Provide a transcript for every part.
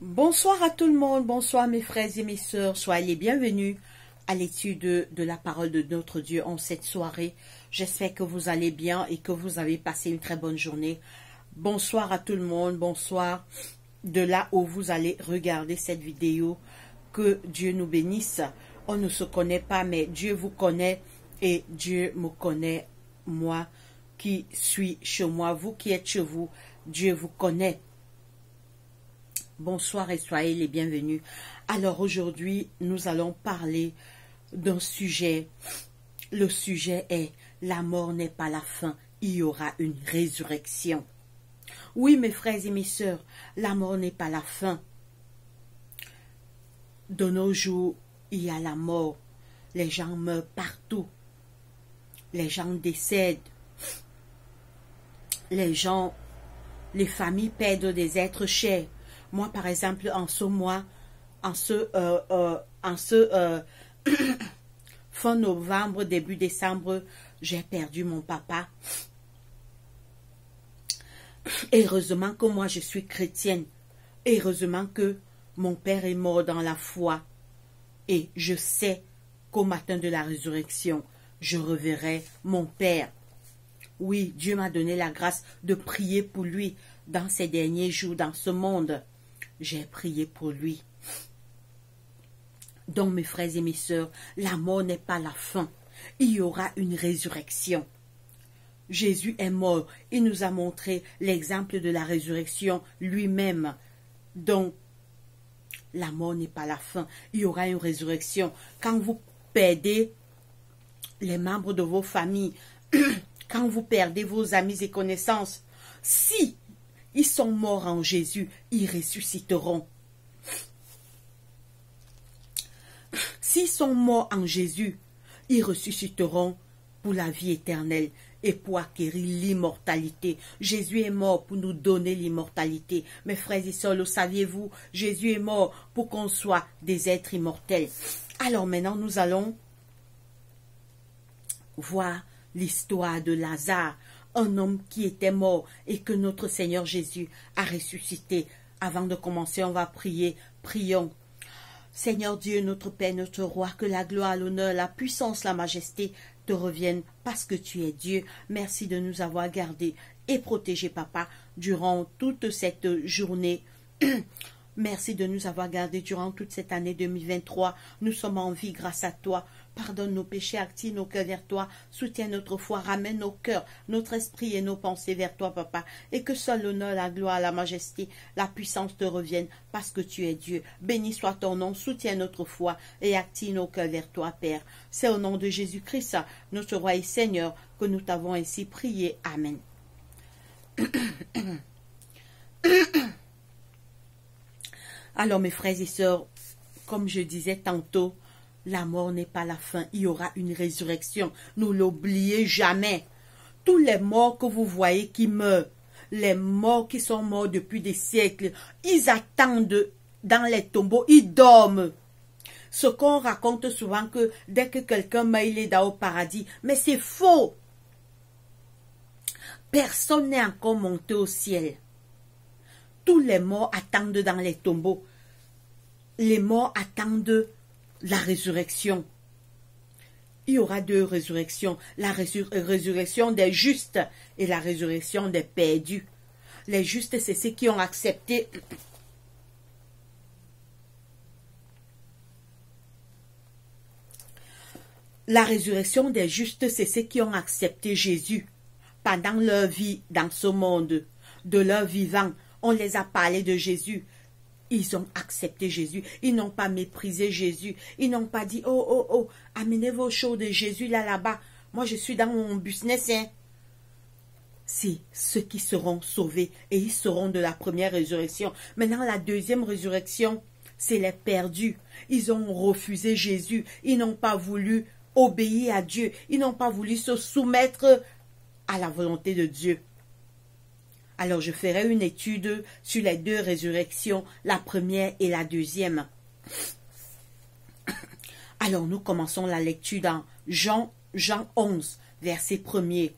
Bonsoir à tout le monde, bonsoir mes frères et mes sœurs, soyez les bienvenus à l'étude de la parole de notre Dieu en cette soirée. J'espère que vous allez bien et que vous avez passé une très bonne journée. Bonsoir à tout le monde, bonsoir de là où vous allez regarder cette vidéo. Que Dieu nous bénisse. On ne se connaît pas, mais Dieu vous connaît et Dieu me connaît, moi qui suis chez moi, vous qui êtes chez vous, Dieu vous connaît. Bonsoir et soyez les bienvenus. Alors aujourd'hui, nous allons parler d'un sujet. Le sujet est « La mort n'est pas la fin, il y aura une résurrection ». Oui, mes frères et mes sœurs, la mort n'est pas la fin. De nos jours, il y a la mort. Les gens meurent partout. Les gens décèdent. Les familles perdent des êtres chers. Moi, par exemple, en ce mois, fin novembre, début décembre, j'ai perdu mon papa. Heureusement que moi, je suis chrétienne. Heureusement que mon père est mort dans la foi. Et je sais qu'au matin de la résurrection, je reverrai mon père. Oui, Dieu m'a donné la grâce de prier pour lui dans ces derniers jours, dans ce monde. J'ai prié pour lui. Donc, mes frères et mes sœurs, la mort n'est pas la fin. Il y aura une résurrection. Jésus est mort. Il nous a montré l'exemple de la résurrection lui-même. Donc, la mort n'est pas la fin. Il y aura une résurrection. Quand vous perdez les membres de vos familles, quand vous perdez vos amis et connaissances, si ils sont morts en Jésus, ils ressusciteront. S'ils sont morts en Jésus, ils ressusciteront pour la vie éternelle et pour acquérir l'immortalité. Jésus est mort pour nous donner l'immortalité. Mes frères et sœurs, le saviez-vous? Jésus est mort pour qu'on soit des êtres immortels. Alors maintenant, nous allons voir l'histoire de Lazare, un homme qui était mort et que notre Seigneur Jésus a ressuscité. Avant de commencer, on va prier. Prions. Seigneur Dieu, notre Père, notre Roi, que la gloire, l'honneur, la puissance, la majesté te reviennent parce que tu es Dieu. Merci de nous avoir gardés et protégés, Papa, durant toute cette journée. Merci de nous avoir gardés durant toute cette année 2023. Nous sommes en vie grâce à toi. Pardonne nos péchés, active nos cœurs vers toi. Soutiens notre foi, ramène nos cœurs, notre esprit et nos pensées vers toi, Papa. Et que seul l'honneur, la gloire, la majesté, la puissance te reviennent parce que tu es Dieu. Béni soit ton nom, soutiens notre foi et active nos cœurs vers toi, Père. C'est au nom de Jésus-Christ, notre Roi et Seigneur, que nous t'avons ainsi prié. Amen. Alors, mes frères et sœurs, comme je disais tantôt, la mort n'est pas la fin. Il y aura une résurrection. Ne l'oubliez jamais. Tous les morts que vous voyez qui meurent, les morts qui sont morts depuis des siècles, ils attendent dans les tombeaux, ils dorment. Ce qu'on raconte souvent que dès que quelqu'un meurt, il est dans au paradis. Mais c'est faux. Personne n'est encore monté au ciel. Tous les morts attendent dans les tombeaux. Les morts attendent la résurrection. Il y aura deux résurrections. La résurrection des justes et la résurrection des perdus. Les justes, c'est ceux qui ont accepté la résurrection des justes, c'est ceux qui ont accepté Jésus pendant leur vie dans ce monde, de leur vivant. On les a parlé de Jésus. Ils ont accepté Jésus. Ils n'ont pas méprisé Jésus. Ils n'ont pas dit, oh, oh, oh, amenez vos choses de Jésus là-bas. Moi, je suis dans mon business. Hein. C'est ceux qui seront sauvés et ils seront de la première résurrection. Maintenant, la deuxième résurrection, c'est les perdus. Ils ont refusé Jésus. Ils n'ont pas voulu obéir à Dieu. Ils n'ont pas voulu se soumettre à la volonté de Dieu. Alors, je ferai une étude sur les deux résurrections, la première et la deuxième. Alors, nous commençons la lecture dans Jean 11, verset 1er.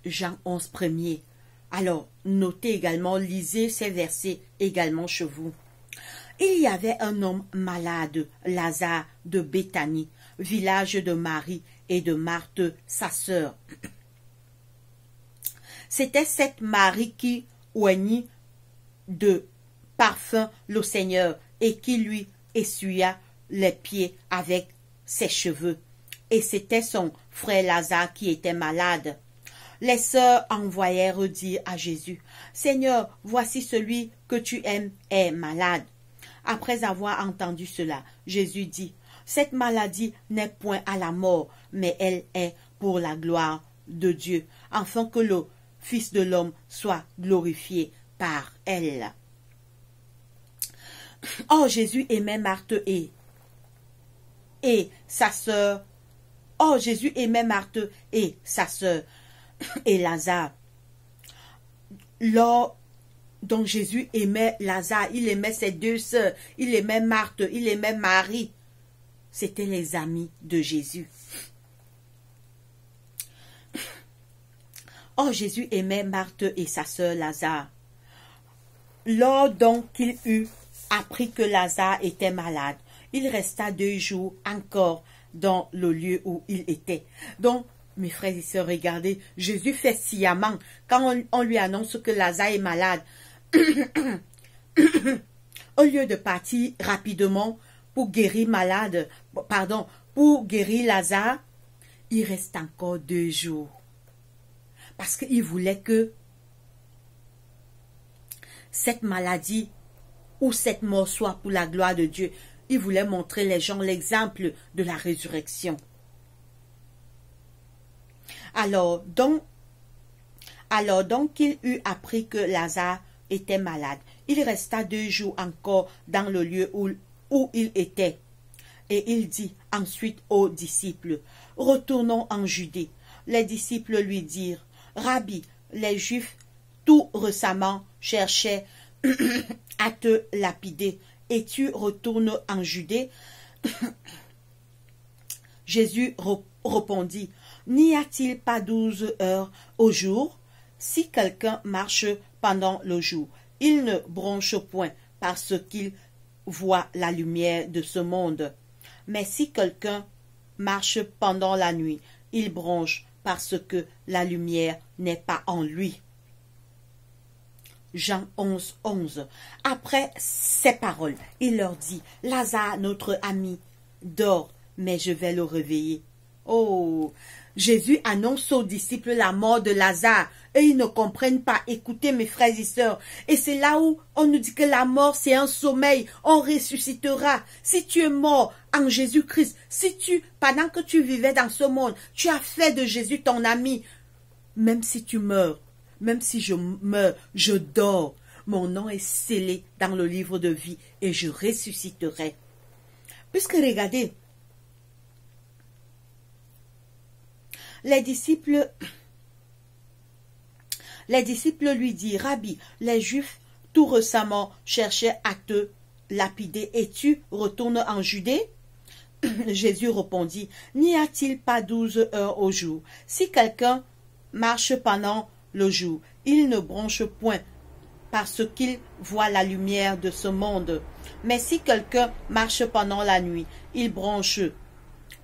Jean 11, 1er. Alors, notez également, lisez ces versets également chez vous. Il y avait un homme malade, Lazare de Béthanie, village de Marie et de Marthe, sa sœur. C'était cette Marie qui oignit de parfum le Seigneur et qui lui essuya les pieds avec ses cheveux. Et c'était son frère Lazare qui était malade. Les sœurs envoyèrent dire à Jésus, « Seigneur, voici celui que tu aimes est malade. » Après avoir entendu cela, Jésus dit, « Cette maladie n'est point à la mort, mais elle est pour la gloire de Dieu, afin que le Fils de l'homme soit glorifié par elle. » Oh, Jésus aimait Marthe et sa sœur. Oh, Jésus aimait Marthe et sa sœur et Lazare. Donc Jésus aimait Lazare, il aimait ses deux sœurs, il aimait Marthe, il aimait Marie. C'étaient les amis de Jésus. Oh, Jésus aimait Marthe et sa sœur Lazare. Lors donc qu'il eut appris que Lazare était malade, il resta 2 jours encore dans le lieu où il était. Donc, mes frères et sœurs, regardez, Jésus fait sciemment quand on lui annonce que Lazare est malade. Au lieu de partir rapidement pour guérir pour guérir Lazare, il reste encore 2 jours. Parce qu'il voulait que cette maladie ou cette mort soit pour la gloire de Dieu. Il voulait montrer les gens l'exemple de la résurrection. Alors donc qu'il eut appris que Lazare était malade, il resta 2 jours encore dans le lieu où il était. Et il dit ensuite aux disciples, « Retournons en Judée. » Les disciples lui dirent, « Rabbi, les Juifs tout récemment cherchaient à te lapider, et tu retournes en Judée? » Jésus répondit, « N'y a-t-il pas 12 heures au jour? Si quelqu'un marche pendant le jour, il ne bronche point parce qu'il voit la lumière de ce monde. Mais si quelqu'un marche pendant la nuit, il bronche parce que la lumière n'est pas en lui. » Jean 11, 11. Après ces paroles, il leur dit, « Lazare, notre ami, dort, mais je vais le réveiller. » Oh, Jésus annonce aux disciples la mort de Lazare et ils ne comprennent pas. Écoutez mes frères et sœurs, et c'est là où on nous dit que la mort c'est un sommeil, on ressuscitera. Si tu es mort en Jésus-Christ, pendant que tu vivais dans ce monde, tu as fait de Jésus ton ami, même si tu meurs, même si je meurs, je dors, mon nom est scellé dans le livre de vie et je ressusciterai. Puisque regardez, les disciples lui disent, « Rabbi, les Juifs tout récemment cherchaient à te lapider et tu retournes en Judée? » Jésus répondit, « N'y a-t-il pas 12 heures au jour? Si quelqu'un marche pendant le jour, il ne bronche point parce qu'il voit la lumière de ce monde. Mais si quelqu'un marche pendant la nuit, il bronche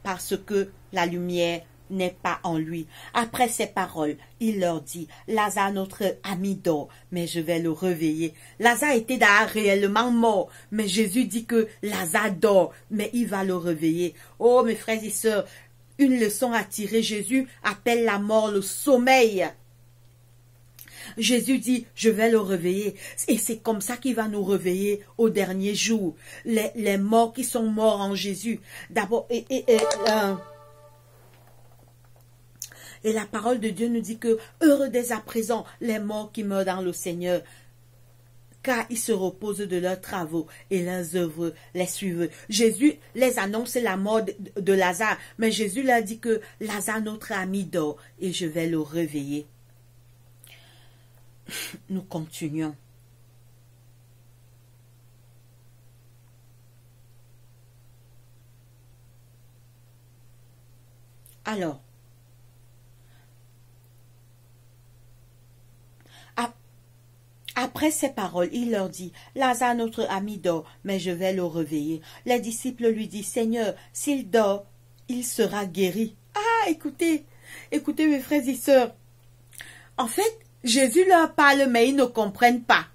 parce que la lumière n'est pas en lui. » Après ces paroles, il leur dit, « Lazare, notre ami, dort, mais je vais le réveiller. » Lazare était réellement mort, mais Jésus dit que Lazare dort, mais il va le réveiller. Oh, mes frères et sœurs, une leçon à tirer. Jésus appelle la mort le sommeil. Jésus dit, je vais le réveiller. Et c'est comme ça qu'il va nous réveiller au dernier jour. Les morts qui sont morts en Jésus. D'abord, et la parole de Dieu nous dit que heureux dès à présent les morts qui meurent dans le Seigneur, car ils se reposent de leurs travaux et leurs œuvres les suivent. Jésus les annonce la mort de Lazare, mais Jésus leur dit que Lazare, notre ami, dort et je vais le réveiller. Nous continuons. Alors, après Après ces paroles, il leur dit, Lazare, notre ami, dort, mais je vais le réveiller. Les disciples lui disent, Seigneur, s'il dort, il sera guéri. Ah, écoutez, écoutez mes frères et sœurs. En fait, Jésus leur parle, mais ils ne comprennent pas.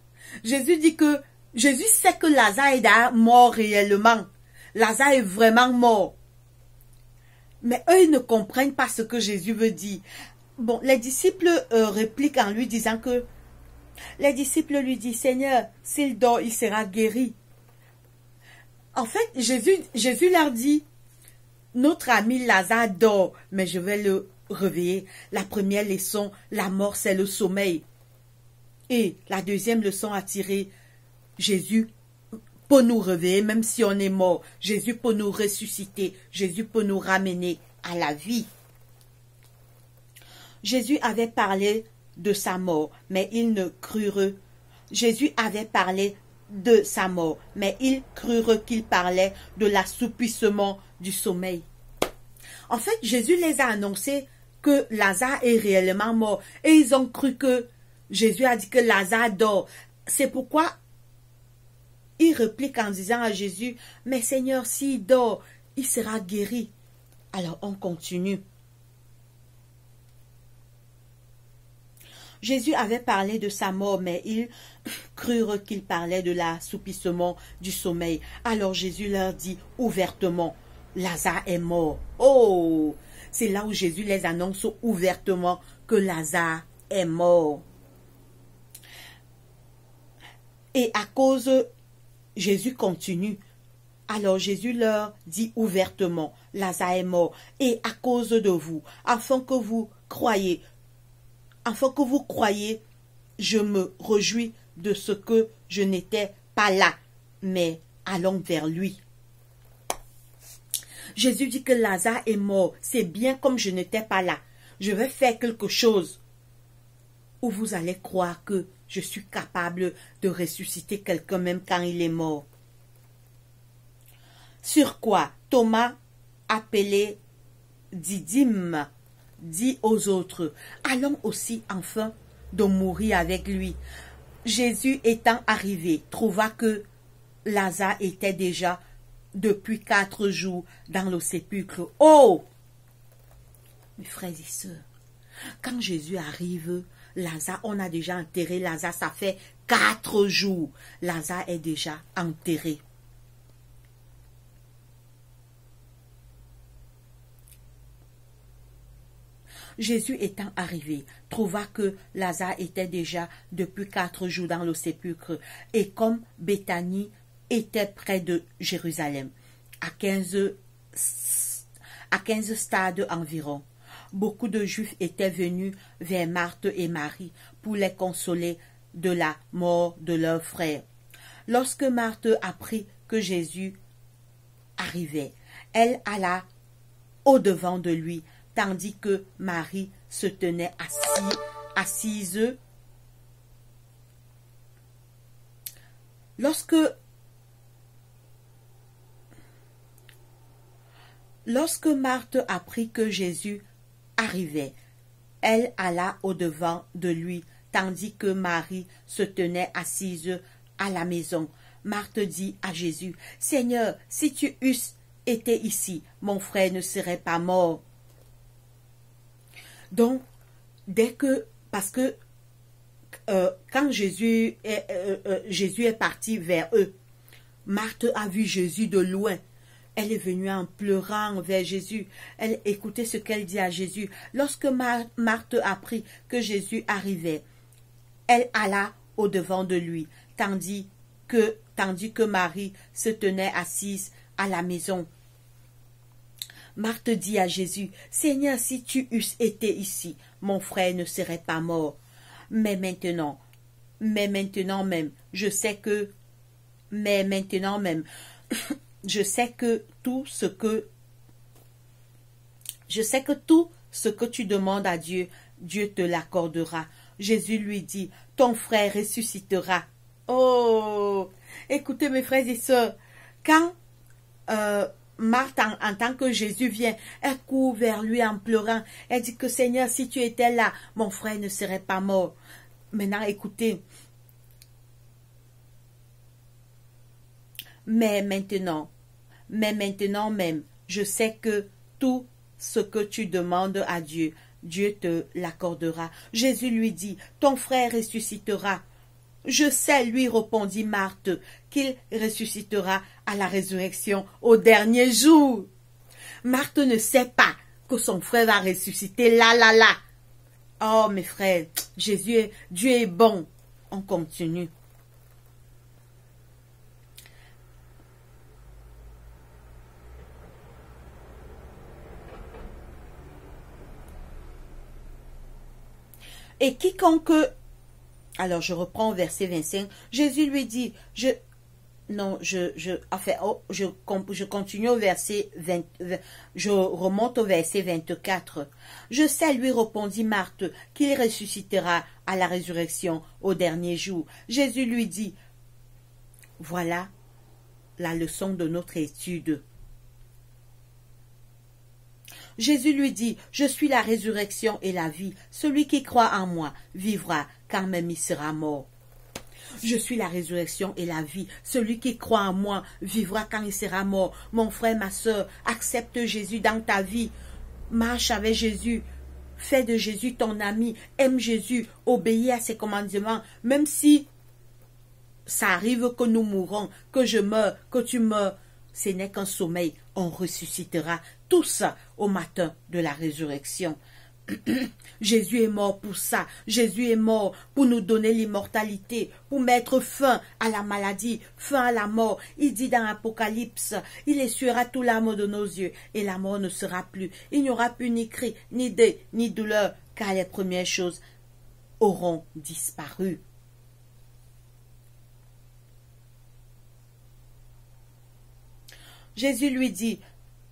Jésus sait que Lazare est mort réellement. Lazare est vraiment mort. Mais eux, ils ne comprennent pas ce que Jésus veut dire. Bon, les disciples répliquent en lui disant que les disciples lui disent, Seigneur, s'il dort, il sera guéri. En fait, Jésus leur dit, notre ami Lazare dort, mais je vais le réveiller. La première leçon, la mort, c'est le sommeil. Et la deuxième leçon à tirer, Jésus peut nous réveiller, même si on est mort. Jésus peut nous ressusciter. Jésus peut nous ramener à la vie. Jésus avait parlé de sa mort, mais ils ne crurent. Jésus avait parlé de sa mort, mais ils crurent qu'il parlait de l'assoupissement du sommeil. En fait, Jésus les a annoncé que Lazare est réellement mort. Et ils ont cru que Jésus a dit que Lazare dort. C'est pourquoi ils répliquent en disant à Jésus, mais Seigneur, s'il dort, il sera guéri. Alors on continue. Jésus avait parlé de sa mort, mais ils crurent qu'il parlait de l'assoupissement du sommeil. Alors Jésus leur dit ouvertement, Lazare est mort. Oh, c'est là où Jésus les annonce ouvertement que Lazare est mort. Et à cause, Jésus continue. Alors Jésus leur dit ouvertement, Lazare est mort. Et à cause de vous, afin que vous croyiez, je me réjouis de ce que je n'étais pas là, mais allons vers lui. Jésus dit que Lazare est mort. C'est bien comme je n'étais pas là. Je vais faire quelque chose où vous allez croire que je suis capable de ressusciter quelqu'un même quand il est mort. Sur quoi Thomas, appelé Didyme, dit aux autres, allons aussi enfin de mourir avec lui. Jésus étant arrivé, trouva que Lazare était déjà depuis 4 jours dans le sépulcre. Oh! Mes frères et sœurs, quand Jésus arrive, Lazare, on a déjà enterré Lazare, ça fait 4 jours. Lazare est déjà enterré. Jésus étant arrivé, trouva que Lazare était déjà depuis 4 jours dans le sépulcre, et comme Béthanie était près de Jérusalem, à 15 stades environ, beaucoup de Juifs étaient venus vers Marthe et Marie pour les consoler de la mort de leur frère. Lorsque Marthe apprit que Jésus arrivait, elle alla au-devant de lui, tandis que Marie se tenait assise. Lorsque Marthe apprit que Jésus arrivait, elle alla au-devant de lui, tandis que Marie se tenait assise à la maison. Marthe dit à Jésus, « Seigneur, si tu eusses été ici, mon frère ne serait pas mort. » Donc, parce que quand Jésus est parti vers eux, Marthe a vu Jésus de loin. Elle est venue en pleurant vers Jésus. Elle écoutait ce qu'elle dit à Jésus. Lorsque Marthe apprit que Jésus arrivait, elle alla au-devant de lui, tandis que Marie se tenait assise à la maison. Marthe dit à Jésus, « Seigneur, si tu eusses été ici, mon frère ne serait pas mort. Mais maintenant même, je sais que tout ce que tu demandes à Dieu, Dieu te l'accordera. » Jésus lui dit, « Ton frère ressuscitera. » Oh, écoutez mes frères et sœurs, quand Marthe entend que Jésus vient, elle court vers lui en pleurant. Elle dit que Seigneur, si tu étais là, mon frère ne serait pas mort. Maintenant, écoutez, mais maintenant même, je sais que tout ce que tu demandes à Dieu, Dieu te l'accordera. Jésus lui dit, ton frère ressuscitera. Je sais, lui répondit Marthe, qu'il ressuscitera à la résurrection au dernier jour. Marthe ne sait pas que son frère va ressusciter là. Oh mes frères, Dieu est bon. On continue. Et quiconque... Alors je reprends au verset 25. Jésus lui dit, je continue au verset 20, je remonte au verset 24. Je sais, lui répondit Marthe, qu'il ressuscitera à la résurrection au dernier jour. Jésus lui dit, voilà la leçon de notre étude. Jésus lui dit, je suis la résurrection et la vie. Celui qui croit en moi vivra, quand même il sera mort. Je suis la résurrection et la vie. Celui qui croit en moi vivra quand il sera mort. Mon frère, ma soeur, accepte Jésus dans ta vie. Marche avec Jésus. Fais de Jésus ton ami. Aime Jésus. Obéis à ses commandements. Même si ça arrive que nous mourons, que je meurs, que tu meurs, ce n'est qu'un sommeil. On ressuscitera tous au matin de la résurrection. Jésus est mort pour ça. Jésus est mort pour nous donner l'immortalité, pour mettre fin à la maladie, fin à la mort. Il dit dans l'Apocalypse, il essuiera tout l'âme de nos yeux et la mort ne sera plus. Il n'y aura plus ni cri, ni deuil, ni douleur, car les premières choses auront disparu. Jésus lui dit,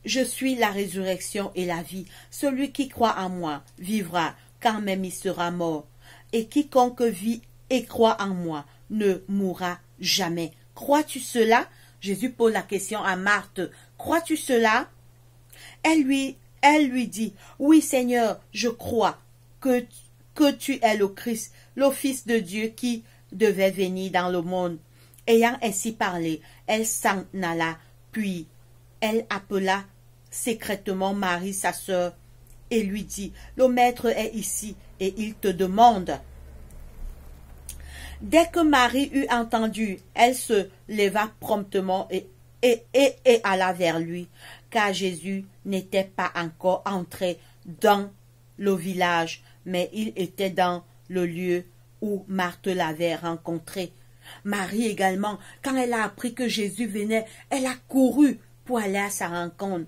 je suis la résurrection et la vie. Celui qui croit en moi vivra, quand même il sera mort. Et quiconque vit et croit en moi ne mourra jamais. Crois-tu cela? Jésus pose la question à Marthe. Crois-tu cela? Elle lui dit, oui Seigneur, je crois que tu es le Christ, le Fils de Dieu qui devait venir dans le monde. Ayant ainsi parlé, elle s'en alla, puis elle appela secrètement Marie, sa sœur, et lui dit, le maître est ici et il te demande. Dès que Marie eut entendu, elle se leva promptement et alla vers lui, car Jésus n'était pas encore entré dans le village, mais il était dans le lieu où Marthe l'avait rencontré. Marie également, quand elle a appris que Jésus venait, elle a couru pour aller à sa rencontre.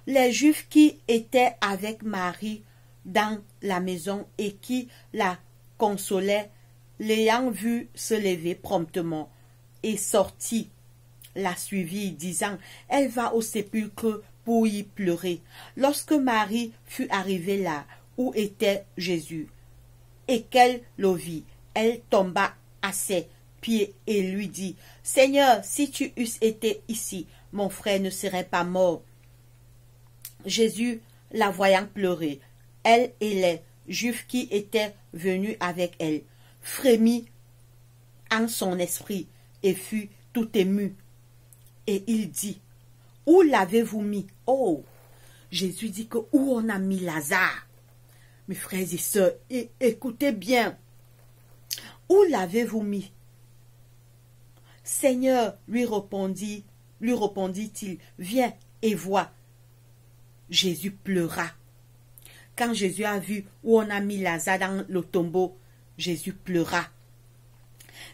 Les Juifs qui étaient avec Marie dans la maison et qui la consolaient, l'ayant vue se lever promptement et sortit, la suivit, disant, elle va au sépulcre pour y pleurer. Lorsque Marie fut arrivée là où était Jésus, et qu'elle le vit, elle tomba à ses pieds et lui dit, Seigneur, si tu eusses été ici, mon frère ne serait pas mort. Jésus, la voyant pleurer, elle et les Juifs qui étaient venus avec elle, frémit en son esprit et fut tout ému. Et il dit, où l'avez-vous mis? Oh, Jésus dit que où on a mis Lazare? Mes frères et sœurs, écoutez bien. Où l'avez-vous mis? Seigneur, lui répondit-il, viens et vois. Jésus pleura. Quand Jésus a vu où on a mis Lazare dans le tombeau, Jésus pleura.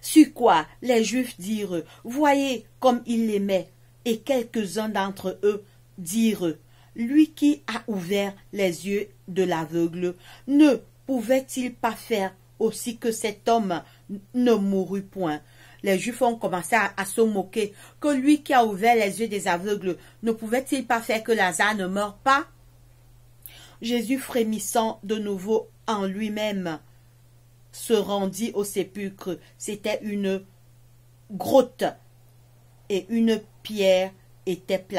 Sur quoi les Juifs dirent, voyez comme il l'aimait, et quelques-uns d'entre eux dirent, lui qui a ouvert les yeux de l'aveugle, ne pouvait-il pas faire aussi que cet homme ne mourut point? Les Juifs ont commencé à se moquer, que lui qui a ouvert les yeux des aveugles, ne pouvait-il pas faire que Lazare ne meure pas? Jésus, frémissant de nouveau en lui-même, se rendit au sépulcre. C'était une grotte et une pierre était placée.